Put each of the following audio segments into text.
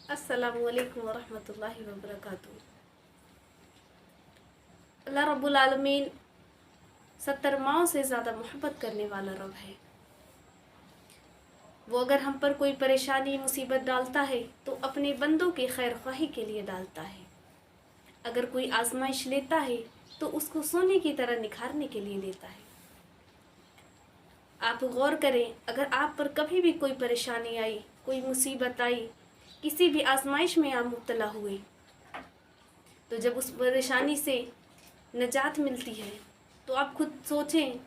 अस्सलामु अलैकुम वरहमतुल्लाहि वबरकातुहू। अल्लाह रब्बुल आलमीन 70 माओं से ज़्यादा मोहब्बत करने वाला रब है। वो अगर हम पर कोई परेशानी मुसीबत डालता है तो अपने बंदों की खैर ख्वाही के लिए डालता है। अगर कोई आजमाइश लेता है तो उसको सोने की तरह निखारने के लिए लेता है। आप गौर करें, अगर आप पर कभी भी कोई परेशानी आई, कोई मुसीबत आई, किसी भी आजमाइश में आप मुब्तला हुए, तो जब उस परेशानी से निजात मिलती है तो आप खुद सोचें,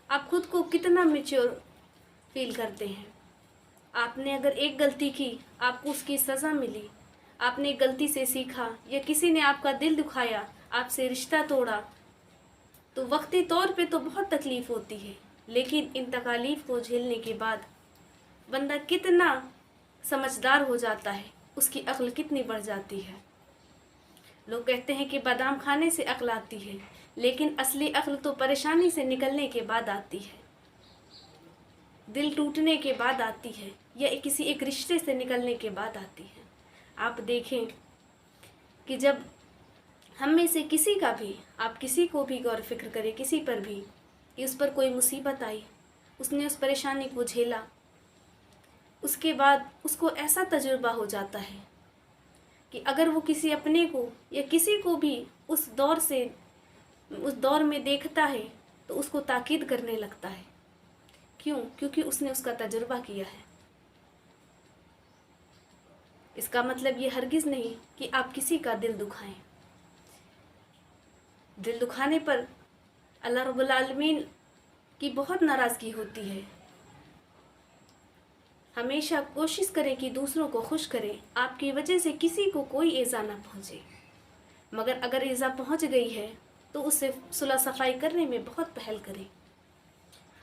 आप खुद को कितना मैच्योर फील करते हैं। आपने अगर एक गलती की, आपको उसकी सज़ा मिली, आपने एक गलती से सीखा, या किसी ने आपका दिल दुखाया, आपसे रिश्ता तोड़ा, तो वक्ती तौर पे तो बहुत तकलीफ़ होती है, लेकिन इन तकालीफ़ को झेलने के बाद बंदा कितना समझदार हो जाता है, उसकी अक्ल कितनी बढ़ जाती है। लोग कहते हैं कि बादाम खाने से अक्ल आती है, लेकिन असली अक्ल तो परेशानी से निकलने के बाद आती है, दिल टूटने के बाद आती है, या किसी एक रिश्ते से निकलने के बाद आती है। आप देखें कि जब हम में से किसी का भी, आप किसी को भी गौर फिक्र करें, किसी पर भी, कि उस पर कोई मुसीबत आई, उसने उस परेशानी को झेला, उसके बाद उसको ऐसा तजुर्बा हो जाता है कि अगर वो किसी अपने को या किसी को भी उस दौर में देखता है तो उसको ताकीद करने लगता है। क्यों? क्योंकि उसने उसका तजुर्बा किया है। इसका मतलब ये हरगिज़ नहीं कि आप किसी का दिल दुखाएं। दिल दुखाने पर अल्लाह रब्बुल आलमीन की बहुत नाराज़गी होती है। हमेशा कोशिश करें कि दूसरों को खुश करें, आपकी वजह से किसी को कोई ईज़ा ना पहुँचे। मगर अगर ईज़ा पहुँच गई है तो उससे सुलह सफाई करने में बहुत पहल करें।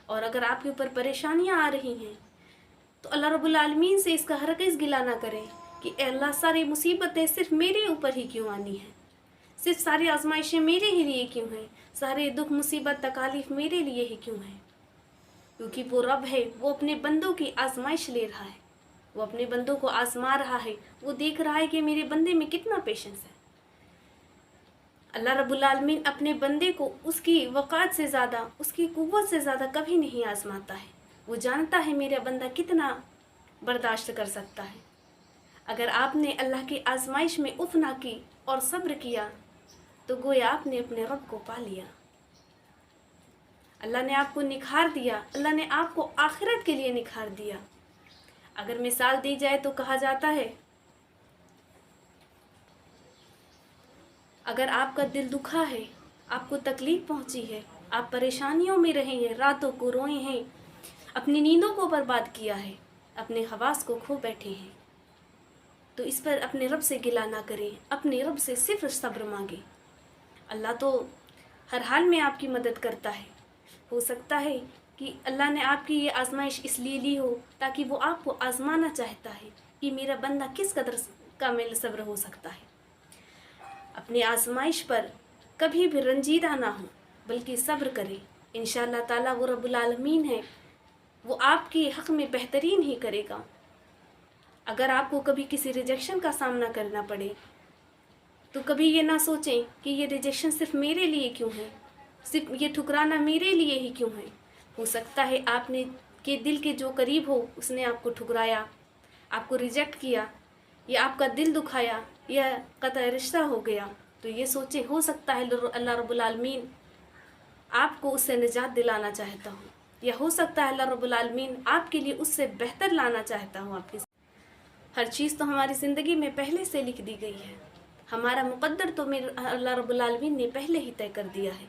और अगर आपके ऊपर परेशानियाँ आ रही हैं तो अल्लाह रब्बुल आलमीन से इसका हरगिज़ गिला ना करें कि अल्लाह, सारी मुसीबतें सिर्फ मेरे ऊपर ही क्यों आनी हैं, सिर्फ सारी आजमाइशें मेरे ही लिए क्यों हैं, सारे दुख मुसीबत तकालीफ मेरे लिए ही क्यों हैं। क्योंकि वो रब है, वो अपने बंदों की आजमाइश ले रहा है, वो अपने बंदों को आजमा रहा है, वो देख रहा है कि मेरे बंदे में कितना पेशेंस है। अल्लाह रब्बुल आलमीन अपने बंदे को उसकी वक़ात से ज़्यादा, उसकी क़ुव्वत से ज़्यादा कभी नहीं आजमाता है। वो जानता है मेरा बंदा कितना बर्दाश्त कर सकता है। अगर आपने अल्लाह की आजमाइश में उफ़ ना की और सब्र किया तो गोया आपने अपने रब को पा लिया। अल्लाह ने आपको निखार दिया, अल्लाह ने आपको आखिरत के लिए निखार दिया। अगर मिसाल दी जाए तो कहा जाता है, अगर आपका दिल दुखा है, आपको तकलीफ़ पहुंची है, आप परेशानियों में रहे हैं, रातों को रोए हैं, अपनी नींदों को बर्बाद किया है, अपने हवास को खो बैठे हैं, तो इस पर अपने रब से गिला ना करें, अपने रब से सिर्फ सब्र मांगें। अल्लाह तो हर हाल में आपकी मदद करता है। हो सकता है कि अल्लाह ने आपकी ये आजमाइश इसलिए ली हो ताकि वो आपको आजमाना चाहता है कि मेरा बंदा किस कदर कामिल सब्र हो सकता है। अपनी आजमाइश पर कभी भी रंजीदा ना हो, बल्कि सब्र करें। इंशाअल्लाह ताला वो रब्बुल आलमीन है, वो आपके हक़ में बेहतरीन ही करेगा। अगर आपको कभी किसी रिजेक्शन का सामना करना पड़े तो कभी ये ना सोचें कि ये रिजेक्शन सिर्फ मेरे लिए क्यों है, सिर्फ ये ठुकराना मेरे लिए ही क्यों है। हो सकता है आपने के दिल के जो करीब हो उसने आपको ठुकराया, आपको रिजेक्ट किया, या आपका दिल दुखाया, या क़तअ रिश्ता हो गया, तो ये सोचें, हो सकता है अल्लाह रब्बुल आलमीन आपको उससे निजात दिलाना चाहता हूँ, या हो सकता है अल्लाह रब्बुल आलमीन आपके लिए उससे बेहतर लाना चाहता हूँ। आपकी हर चीज़ तो हमारी ज़िंदगी में पहले से लिख दी गई है। हमारा मुक़द्दर तो मेरे अल्लाह रब्बुल आलमीन ने पहले ही तय कर दिया है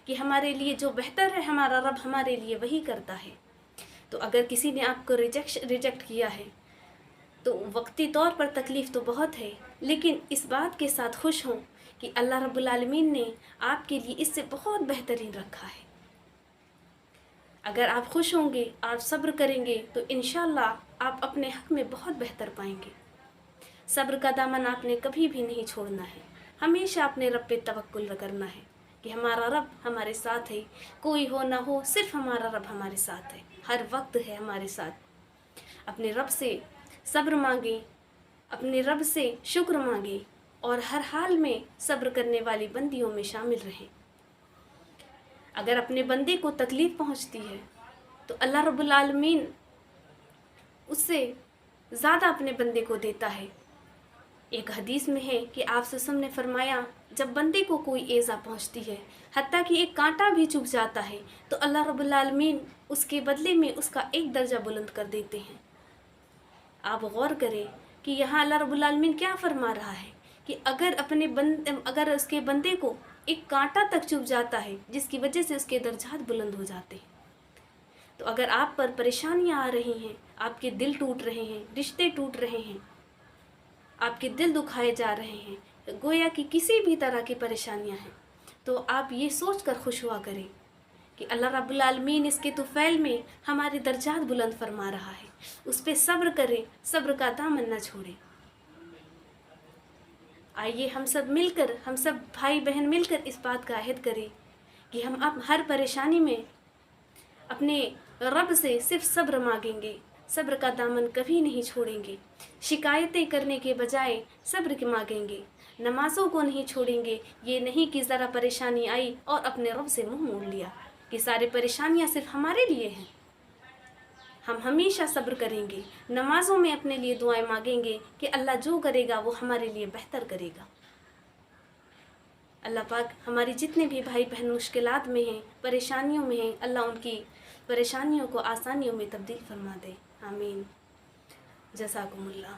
कि हमारे लिए जो बेहतर है, हमारा रब हमारे लिए वही करता है। तो अगर किसी ने आपको रिजेक्ट किया है तो वक्ती तौर पर तकलीफ़ तो बहुत है, लेकिन इस बात के साथ खुश हों कि अल्लाह रब्बुल आलमीन ने आपके लिए इससे बहुत बेहतरीन रखा है। अगर आप खुश होंगे, आप सब्र करेंगे, तो इंशाअल्लाह आप अपने हक़ में बहुत बेहतर पाएंगे। सब्र का दामन आपने कभी भी नहीं छोड़ना है, हमेशा अपने रब पे तवक्कुल करना है कि हमारा रब हमारे साथ है, कोई हो ना हो, सिर्फ हमारा रब हमारे साथ है, हर वक्त है हमारे साथ। अपने रब से सब्र मांगें, اپنے رب سے شکر مانگیں اور ہر حال میں صبر کرنے والی بندیوں میں شامل رہیں۔ اگر اپنے بندے کو تکلیف پہنچتی ہے تو اللہ رب العالمین اس سے زیادہ اپنے بندے کو دیتا ہے۔ ایک حدیث میں ہے کہ آپ صلی اللہ علیہ وسلم نے فرمایا، جب بندے کو کوئی ایذا پہنچتی ہے، حتیٰ کہ ایک کانٹا بھی چبھ جاتا ہے، تو اللہ رب العالمین اس کے بدلے میں اس کا ایک درجہ بلند کر دیتے ہیں۔ آپ غور کریں کہ یہاں اللہ رب العالمین کیا فرما رہا ہے کہ اگر اس کے بندے کو ایک کانٹا تک چبھ جاتا ہے جس کی وجہ سے اس کے درجات بلند ہو جاتے ہیں، تو اگر آپ پر پریشانیاں آ رہی ہیں، آپ کے دل ٹوٹ رہے ہیں، رشتے ٹوٹ رہے ہیں، آپ کے دل دکھائے جا رہے ہیں، گویا کہ کسی بھی طرح کی پریشانیاں ہیں، تو آپ یہ سوچ کر خوش ہوا کریں کہ اللہ رب العالمین اس کے طفیل میں ہمارے درجات بلند فرما رہا ہے۔ اس پہ صبر کریں، صبر کا دامن نہ چھوڑیں۔ آئیے ہم سب بھائی بہن مل کر اس بات کا عہد کریں کہ ہم اب ہر پریشانی میں اپنے رب سے صرف صبر مانگیں گے، صبر کا دامن کبھی نہیں چھوڑیں گے، شکایتیں کرنے کے بجائے صبر کے مانگیں گے، نمازوں کو نہیں چھوڑیں گے۔ یہ نہیں کہ ذرا پریشانی آئی اور اپنے رب سے منہ موڑ لیا کہ سارے پریشانیاں صرف ہمارے لیے ہیں۔ ہم ہمیشہ صبر کریں گے، نمازوں میں اپنے لیے دعائیں مانگیں گے کہ اللہ جو کرے گا وہ ہمارے لیے بہتر کرے گا۔ اللہ پاک ہماری جتنے بھی بھائی بہن مشکلات میں ہیں، پریشانیوں میں ہیں، اللہ ان کی پریشانیوں کو آسانیوں میں تبدیل فرما دے۔ آمین۔ جزاکم اللہ۔